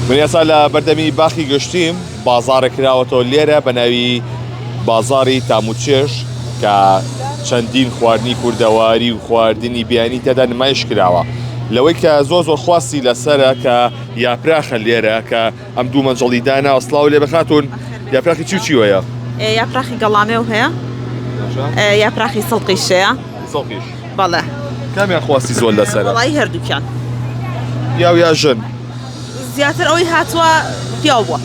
من ئێستا لە بەردەمی باخی گەشتیم بازارێک کراوەتەوە لێرە بە ناوی بازاری تاموچێش کە چەندین خواردنی کوردەواری و خواردنی بیانی تێدا نمایش کراوە لەوەی کە زۆر خواستی لەسرە کە یاپراخە لێرە کە ئەم دوو مەنجەڵی دانا ئەسڵاو لێ بخاتون یاپراخی چی وەیە؟ یاپراخی گەڵامێ هەیە یاپراخی سڵقیشەیە سڵقیش بەڵێ کامیان خواستی زۆر لەسرە؟ وڵای هەردووکیان یا ژن زیاتر ئەوی هاتووە پیاو بووە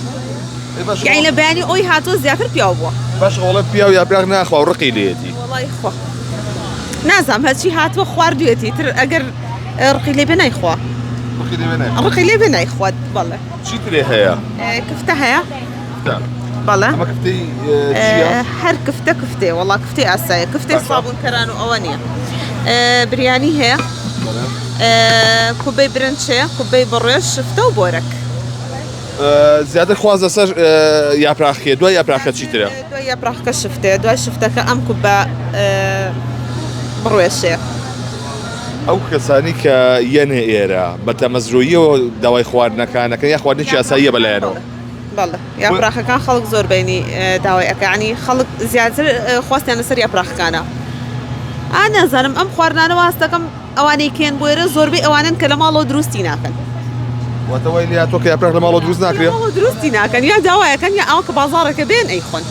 یعنی لە بەیانی ئەوی هاتووە زیاتر پیاو بووە باش ئەوڵە پیا و یاپراخ ناخوا و ڕقی لێتی وڵای خۆ نازام هەرچی هاتووە خواردوێتی تر ئەگەر ڕقی لێ بێ نایخوا ڕقی لێ بێ نایخوات بەڵێ چیترێ هەیە؟ کفتە هەیە بەڵێ ئەمە کفتەی هەر کفتێ وەڵا کفتەی ئاسایە کفتەی سابوونکەران و ئەوە نییە بریانی هەیە کوبەی برنجەیە کوبەی بڕێژ شفتە و بۆرەک زیاتر خوازە سەر یاپراخیە دوای یاپراخە چیترە؟ دوای یاپراخەکە شفتەیە دوای شفتەکە ئەم کوبە بڕێشەیە ئەو کەسانی کە یەنێ ئێرە بە تەمەزرۆییەوە داوای خواردنەکانەکە یا خواردنێکی ئاساییە بەلایەنەوە بەڵێ یاپراخەکان خەڵک زۆربەینی داوای ئەەکانی خەڵک زیاتر خواستیان لەسەر یاپراخەکانە نازانم ئەم خواردانە واستەکەم ئەوانەی کێن بۆێرە زۆربەی ئەوانن کە لە ماڵەوە دروستی ناکەن واتەوای لێ تۆ کە یاپراخ لە ماڵەوە دروست ناکرێت دروستی ناکەن یا داوایەکەن یا ئەوە کە بازاڕەکە بێن ئەیخۆن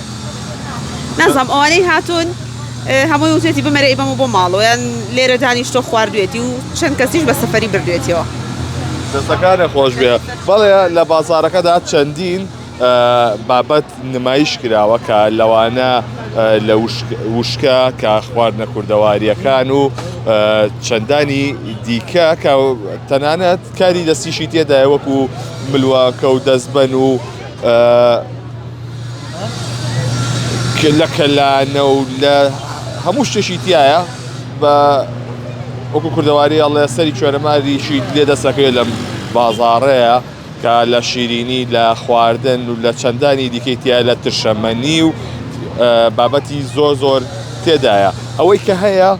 نازانم ئەوانەی هاتوون هەمووی وتێتی بمەرە ئیبەمە بۆ ماڵەوە یان لێرە دانیشتۆ خواردوێتی و چەند کەسیش بە سەفەری بردوێتەوە دەستەکانە خۆش بێ بەڵێ لە بازارەکەدا چەندین بابەت نمایش کراوە کە لەوانە لە وشکە کە خواردنە کوردەواریەکان و چەندانی دیکە کە تەنانەت کاری دەستیشی تێدایە وەکو ملوواکە و دەستبەن و لە کەلانە و لە هەموو شتێکی تایە بە وەکو کوردەواری ئەڵێ سەری کوێرەماریشی لێ دەسەکەوێت لەم بازاڕەیە کە لە شیرینی لە خواردن و لە چەندانی دیکەی تایە لە ترشەمەنی و بابەتی زۆر تێدایە ئەوەی کە هەیە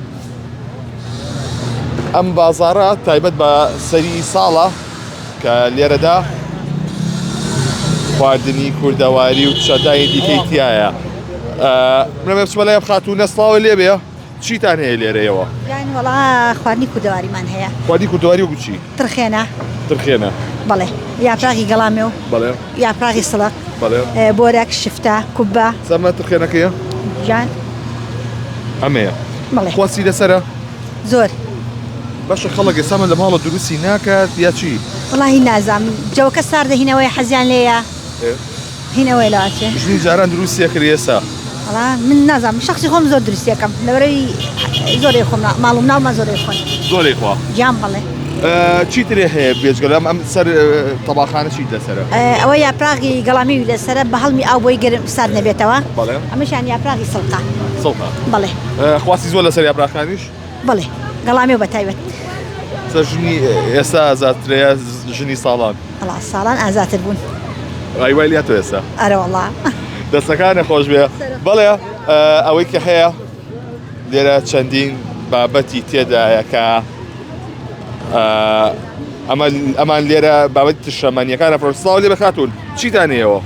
ئەم بازاڕە تایبەت بە سەری ساڵە کە لێرەدا خواردنی کوردەواری و چەندانی دیکەی تایە منە بچمە لای بخاتوو نەسڵاوە لێ بێ چیتان هەیە لێرەیەوە؟ یانی وەڵا خواردنی کوردەواریمان هەیە خواردنی کوردەواری وەکو چی؟ ترخێنە بەڵێ یاپراخی گەڵامێ و بەڵێ یاپراخی سڵق بەڵێ بۆرەک شفتە کوبە سەمە ترخێنەکەیە؟ جان ئەمەیە بەڵێ خواستی لەسرە؟ زۆر باشە خەڵک ئێسامە لە ماڵە دروستی ناکات یا چی؟ وڵی نازام جەوەکە ساردە هینەوەی حەزیان لێیە هینەوەی لاچێ ژنی جاران دروستیە کرد ئێستا وڵا من نازام شخصی خۆم زۆر دروستیەکەم لەبەرەوەی زۆری خۆم ماڵم ناومە زۆری خۆن زۆری خوا جام بەڵێ چیترێ هەیە بێجگەلام ئەم سەر تەباخانە چی لەسرە؟ ئەوە یاپراغی گەڵامی لەسرە بە هەڵمی ئاو بۆی گەرم سارد نەبێتەوە بەڵێ ئەمەشان یاپراغی سڵقا بەڵێ خواستی زۆر لەسەر یاپراخانیش؟ بەڵێ گەڵامی و بە تایبەت سەر ژنی ئێستا ئازاترەیە ژنی ساڵان وڵا ساڵان ئازاتر بوون ڕایوای لێتۆ ئێستا ئەرە وەڵا دەستەکانە خۆش بێ بەڵێ ئەوەی کە هەیە لێرە چەندین بابەتی تێدایە کە ئەمان لێرە بابەتی تشەمەنیەکانە پرۆسڵاو لێ بخاتون چیتانەیەوە؟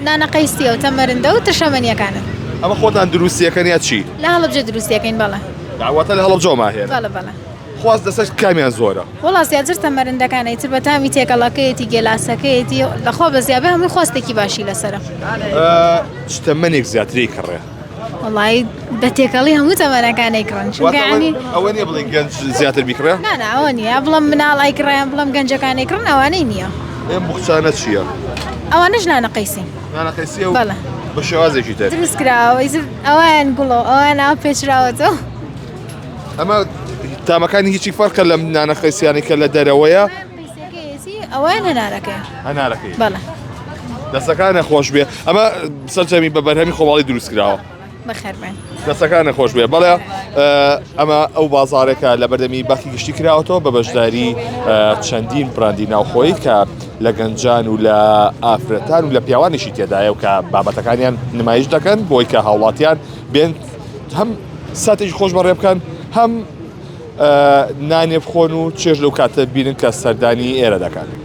نانەقەیستی و تەمەرندە و تشەمەنیەکانن ئەمە خۆتان دروستیەکەن یا چی؟ لە هەڵەبجە دروستیەکەین بەڵێ داواتە لە هەڵەبجەوە هێن بەڵێ خواست دەسەر کامیان زۆرە وڵاس زیاتر تەمەرندەکانەی تر بە تامی تێکەڵەکەیەتی گێلاسەکەیەتی لەخوا بە زیابێ هەمووی خواستێکی باشی لەسرە تەمەنێک زیاتری کڕێ وڵی بە تێکەڵی هەموو تەمەنەکانەی کڕن ئەوە نیە بڵین گەنج زیاتر بیکڕێ؟ نانا ئەوە نییە بڵم مناڵای کڕیان بڵم گەنجەکانی کڕن ئەوانەی نییە ئەم بخچانە چییە؟ ئەوانش نانەقەیسی نانەقەیسیە و بەڵێ بە شێوازێکی تر دروست کراوە ئەوان گوڵۆ ئەوان ئاو پێچراوەتەوە ئەمە تامەکانی هیچی فەرقە لەم نانەقەیسیانی کە لە دەرەوەیە ئەوان هەنارەکەی بەڵێ دەستەکانە خۆش بێ ئەمە سەرجەمی بە بەرهەمی خۆڵی دروست کراوە بەخێربێن دەستەکانە خۆش بێ بەڵێ ئەمە ئەو بازارێکە لە بەردەمی باخی گشتی کراوەتەوە بە بەشداری چەندین براندی ناوخۆی کە لە گەنجان و لە ئافرەتان و لە پیاوانیشی تێدایە و کە بابەتەکانیان نمایش دەکەن بۆی کە هاوڵاتیان بێن هەم ساتێکی خۆش بەڕێ بکەن هەم نانێ بخۆن و چێژ لەو کاتە بینن کە سەردانی ئێرە دەکەن.